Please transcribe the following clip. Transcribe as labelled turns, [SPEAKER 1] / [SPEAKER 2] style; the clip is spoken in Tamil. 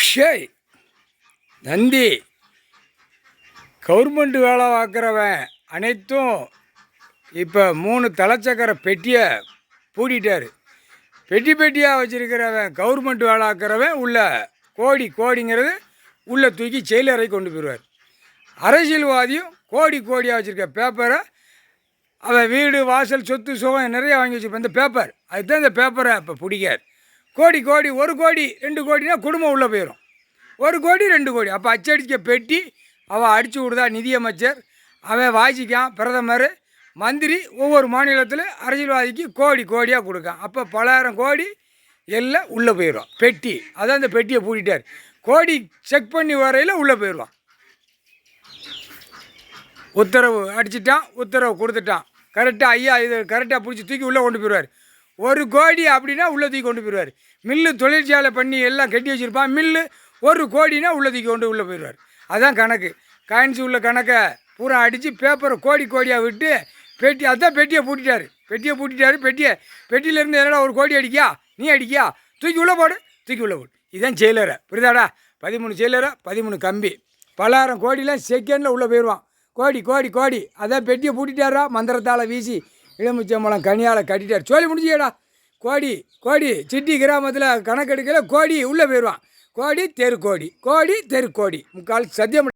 [SPEAKER 1] ஷேய் நந்தி கவர்மெண்ட் வேலை பார்க்குறவன் அனைத்தும் இப்போ 3 தலைச்சக்கர பெட்டியை பூட்டிட்டார். பெட்டியாக வச்சுருக்கிறவன் கவர்மெண்ட் வேலை பார்க்குறவன் உள்ள கோடிங்கிறது உள்ளே தூக்கி செயலறை கொண்டு போயிடுவார். அரசியல்வாதியும் கோடியாக வச்சுருக்க பேப்பரை அவன் வீடு வாசல் சொத்து சுகம் நிறைய வாங்கி வச்சுருப்பான். இந்த பேப்பர் அதுதான் இந்த பேப்பரை இப்போ பிடிக்காது. கோடி 1 கோடி 2 கோடினா குடும்பம் உள்ளே போயிடும். 1 கோடி 2 கோடி அப்போ அச்சடிக்க பெட்டி அவன் அடித்து விடுதா நிதியமைச்சர், அவன் வாசிக்கான் பிரதமர், மந்திரி ஒவ்வொரு மாநிலத்தில் அரசியல்வாதிக்கு கோடியாக கொடுக்கான். அப்போ பலாயிரம் கோடி எல்லாம் உள்ளே போயிடும் பெட்டி. அதான் இந்த பெட்டியை பூட்டிட்டார். கோடி செக் பண்ணி வரையில் உள்ளே போயிடுவான். உத்தரவு அடிச்சிட்டான், உத்தரவு கொடுத்துட்டான். கரெக்டாக ஐயா இது கரெக்டாக பிடிச்சி தூக்கி உள்ளே கொண்டு போயிடுவார். 1 கோடி அப்படின்னா உள்ளே தூக்கி கொண்டு போயிடுவார். மில்லு தொழிற்சாலை பண்ணி எல்லாம் கட்டி வச்சுருப்பான். மில்லு 1 கோடினா உள்ளே தூக்கி கொண்டு உள்ளே போயிடுவார். அதுதான் கணக்கு. காயின்ஸு உள்ள கணக்கை பூரா அடித்து பேப்பரை கோடியாக விட்டு பெட்டி அதுதான் பெட்டியை பூட்டிட்டார். பெட்டியிலேருந்து என்னடா 1 கோடி அடிக்கியா நீ அடிக்கியா தூக்கி உள்ளே போடு இதுதான் செயலரை. புரியுதாடா? 13 செயலரை 13 கம்பி பலாயிரம் கோடிலாம் செகண்டில் உள்ளே போயிடுவான். கோடி அதான் பெட்டியை பூட்டிட்டாரா மந்திரத்தால் வீசி இளமுச்சம்பழம் கனியால் கட்டிட்டார். சொல்லி முடிஞ்சியடா. கோடி சிட்டி கிராமத்தில் கணக்கெடுக்கல கோடி உள்ளே போயிடுவான். கோடி தெரு கோடி முக்கால் சத்தியம்.